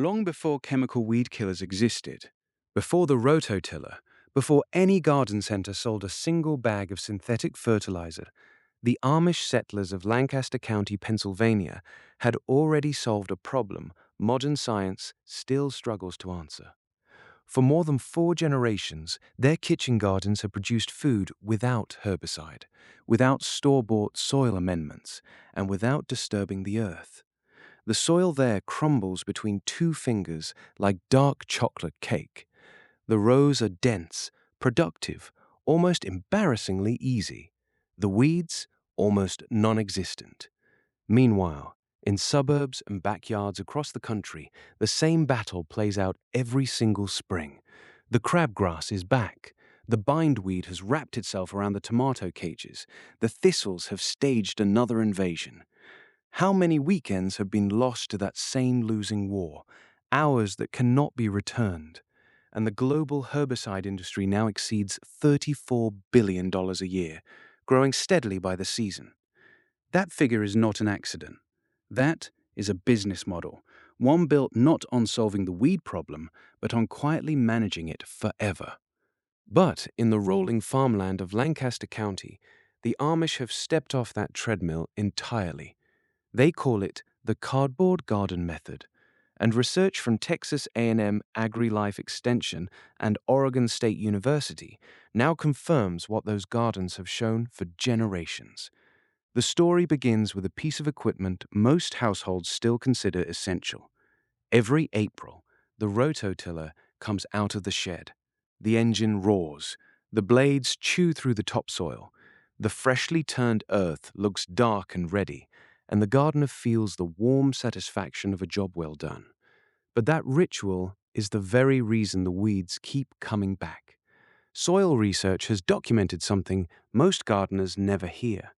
Long before chemical weed killers existed, before the rototiller, before any garden center sold a single bag of synthetic fertilizer, the Amish settlers of Lancaster County, Pennsylvania, had already solved a problem modern science still struggles to answer. For more than 4 generations, their kitchen gardens have produced food without herbicide, without store-bought soil amendments, and without disturbing the earth. The soil there crumbles between two fingers like dark chocolate cake. The rows are dense, productive, almost embarrassingly easy. The weeds, almost non-existent. Meanwhile, in suburbs and backyards across the country, the same battle plays out every single spring. The crabgrass is back. The bindweed has wrapped itself around the tomato cages. The thistles have staged another invasion. How many weekends have been lost to that same losing war? Hours that cannot be returned. And the global herbicide industry now exceeds $34 billion a year, growing steadily by the season. That figure is not an accident. That is a business model, one built not on solving the weed problem, but on quietly managing it forever. But in the rolling farmland of Lancaster County, the Amish have stepped off that treadmill entirely. They call it the cardboard garden method, and research from Texas A&M AgriLife Extension and Oregon State University now confirms what those gardens have shown for generations. The story begins with a piece of equipment most households still consider essential. Every April, the rototiller comes out of the shed. The engine roars. The blades chew through the topsoil. The freshly turned earth looks dark and ready, and the gardener feels the warm satisfaction of a job well done. But that ritual is the very reason the weeds keep coming back. Soil research has documented something most gardeners never hear.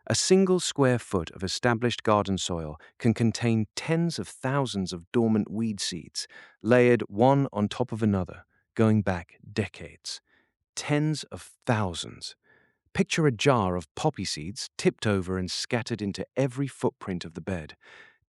A single square foot of established garden soil can contain tens of thousands of dormant weed seeds, layered one on top of another, going back decades. Tens of thousands. Picture a jar of poppy seeds tipped over and scattered into every footprint of the bed.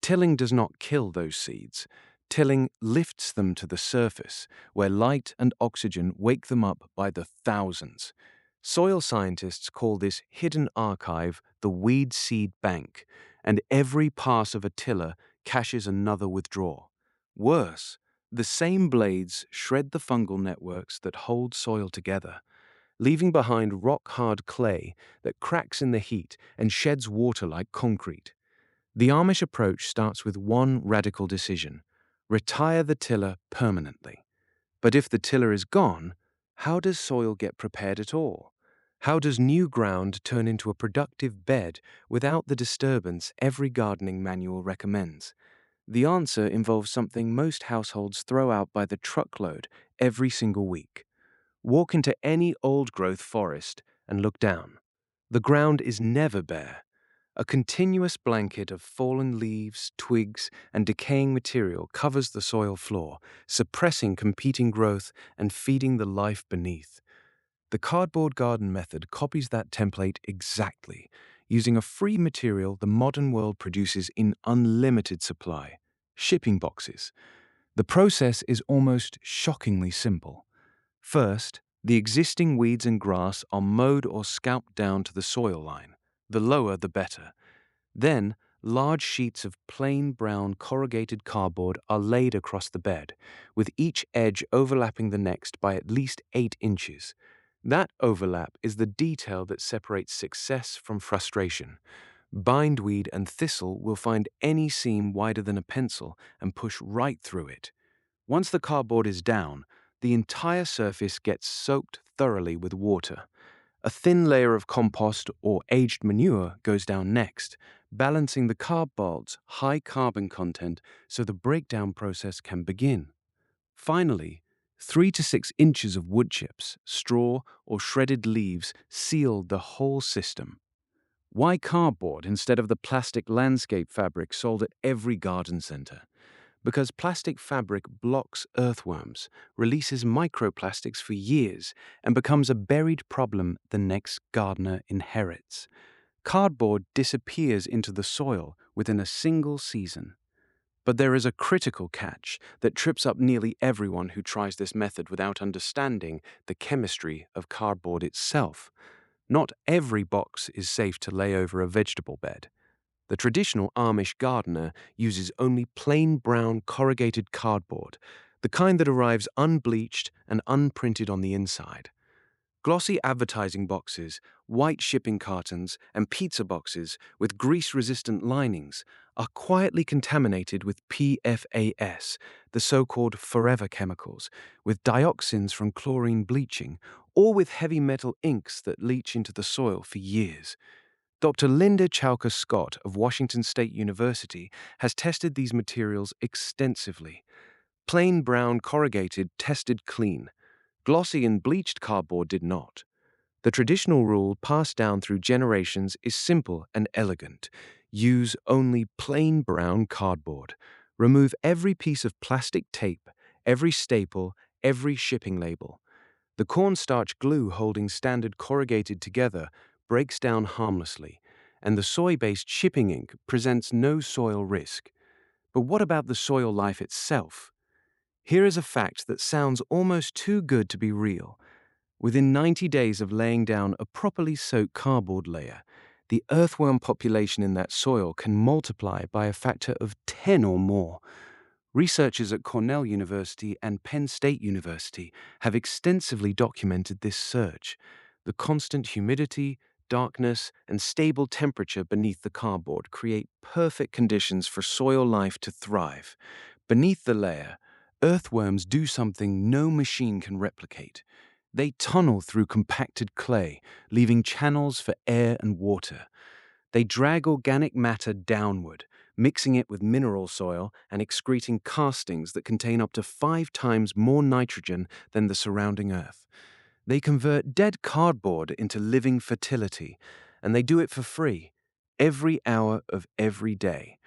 Tilling does not kill those seeds. Tilling lifts them to the surface, where light and oxygen wake them up by the thousands. Soil scientists call this hidden archive the weed seed bank, and every pass of a tiller caches another withdrawal. Worse, the same blades shred the fungal networks that hold soil together, leaving behind rock-hard clay that cracks in the heat and sheds water like concrete. The Amish approach starts with one radical decision: retire the tiller permanently. But if the tiller is gone, how does soil get prepared at all? How does new ground turn into a productive bed without the disturbance every gardening manual recommends? The answer involves something most households throw out by the truckload every single week. Walk into any old-growth forest and look down. The ground is never bare. A continuous blanket of fallen leaves, twigs, and decaying material covers the soil floor, suppressing competing growth and feeding the life beneath. The cardboard garden method copies that template exactly, using a free material the modern world produces in unlimited supply: shipping boxes. The process is almost shockingly simple. First, the existing weeds and grass are mowed or scalped down to the soil line. The lower, the better. Then, large sheets of plain brown corrugated cardboard are laid across the bed, with each edge overlapping the next by at least 8 inches. That overlap is the detail that separates success from frustration. Bindweed and thistle will find any seam wider than a pencil and push right through it. Once the cardboard is down, the entire surface gets soaked thoroughly with water. A thin layer of compost or aged manure goes down next, balancing the cardboard's high carbon content so the breakdown process can begin. Finally, 3 to 6 inches of wood chips, straw, or shredded leaves seal the whole system. Why cardboard instead of the plastic landscape fabric sold at every garden center? Because plastic fabric blocks earthworms, releases microplastics for years, and becomes a buried problem the next gardener inherits. Cardboard disappears into the soil within a single season. But there is a critical catch that trips up nearly everyone who tries this method without understanding the chemistry of cardboard itself. Not every box is safe to lay over a vegetable bed. The traditional Amish gardener uses only plain brown corrugated cardboard, the kind that arrives unbleached and unprinted on the inside. Glossy advertising boxes, white shipping cartons, and pizza boxes with grease-resistant linings are quietly contaminated with PFAS, the so-called forever chemicals, with dioxins from chlorine bleaching, or with heavy metal inks that leach into the soil for years. Dr. Linda Chalker Scott of Washington State University has tested these materials extensively. Plain brown corrugated tested clean. Glossy and bleached cardboard did not. The traditional rule passed down through generations is simple and elegant. Use only plain brown cardboard. Remove every piece of plastic tape, every staple, every shipping label. The cornstarch glue holding standard corrugated together breaks down harmlessly, and the soy-based shipping ink presents no soil risk. But what about the soil life itself? Here is a fact that sounds almost too good to be real. Within 90 days of laying down a properly soaked cardboard layer, the earthworm population in that soil can multiply by a factor of 10 or more. Researchers at Cornell University and Penn State University have extensively documented this surge. The constant humidity, darkness, and stable temperature beneath the cardboard create perfect conditions for soil life to thrive. Beneath the layer, earthworms do something no machine can replicate. They tunnel through compacted clay, leaving channels for air and water. They drag organic matter downward, mixing it with mineral soil and excreting castings that contain up to 5 times more nitrogen than the surrounding earth. They convert dead cardboard into living fertility, and they do it for free, every hour of every day.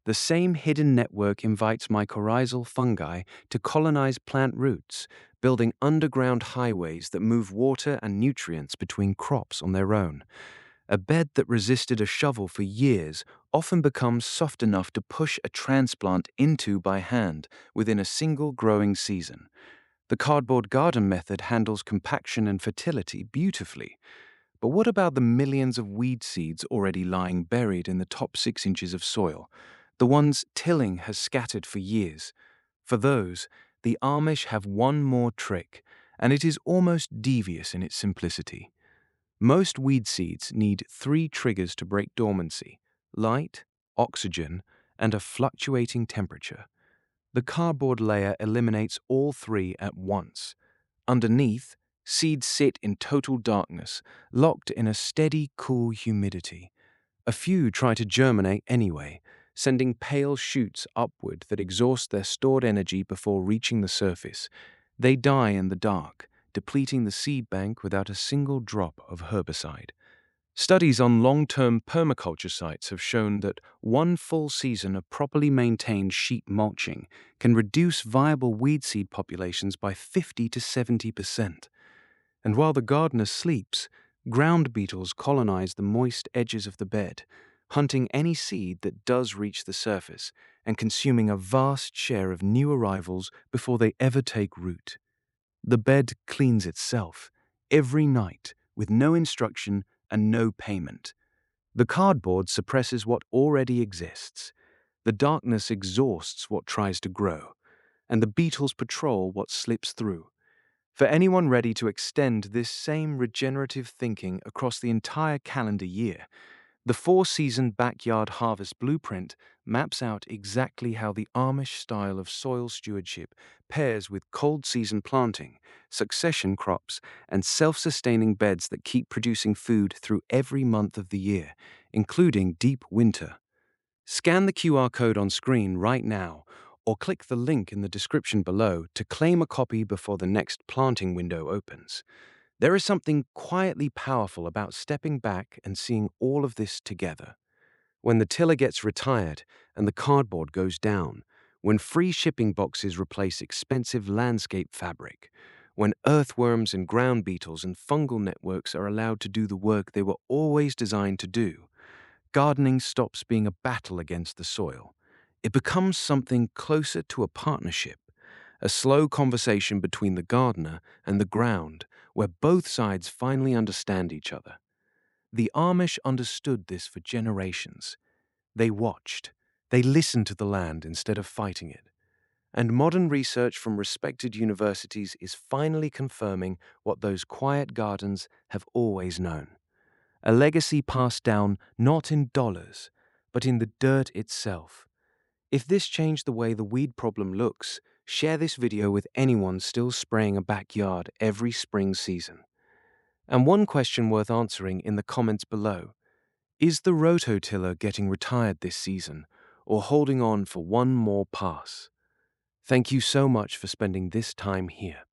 The same hidden network invites mycorrhizal fungi to colonize plant roots, building underground highways that move water and nutrients between crops on their own. A bed that resisted a shovel for years often becomes soft enough to push a transplant into by hand within a single growing season. The cardboard garden method handles compaction and fertility beautifully. But what about the millions of weed seeds already lying buried in the top 6 inches of soil? The ones tilling has scattered for years. For those, the Amish have one more trick, and it is almost devious in its simplicity. Most weed seeds need 3 triggers to break dormancy: light, oxygen, and a fluctuating temperature. The cardboard layer eliminates all 3 at once. Underneath, seeds sit in total darkness, locked in a steady, cool humidity. A few try to germinate anyway, sending pale shoots upward that exhaust their stored energy before reaching the surface. They die in the dark, depleting the seed bank without a single drop of herbicide. Studies on long-term permaculture sites have shown that one full season of properly maintained sheet mulching can reduce viable weed seed populations by 50 to 70%. And while the gardener sleeps, ground beetles colonize the moist edges of the bed, hunting any seed that does reach the surface and consuming a vast share of new arrivals before they ever take root. The bed cleans itself every night with no instruction and no payment. The cardboard suppresses what already exists. The darkness exhausts what tries to grow, and the beetles patrol what slips through. For anyone ready to extend this same regenerative thinking across the entire calendar year, the 4-season backyard harvest blueprint maps out exactly how the Amish style of soil stewardship pairs with cold season planting, succession crops, and self-sustaining beds that keep producing food through every month of the year, including deep winter. Scan the QR code on screen right now, or click the link in the description below to claim a copy before the next planting window opens. There is something quietly powerful about stepping back and seeing all of this together. When the tiller gets retired and the cardboard goes down, when free shipping boxes replace expensive landscape fabric, when earthworms and ground beetles and fungal networks are allowed to do the work they were always designed to do, gardening stops being a battle against the soil. It becomes something closer to a partnership, a slow conversation between the gardener and the ground, where both sides finally understand each other. The Amish understood this for generations. They watched. They listened to the land instead of fighting it. And modern research from respected universities is finally confirming what those quiet gardens have always known. A legacy passed down not in dollars, but in the dirt itself. If this changed the way the weed problem looks, share this video with anyone still spraying a backyard every spring season. And one question worth answering in the comments below: is the rototiller getting retired this season, or holding on for one more pass? Thank you so much for spending this time here.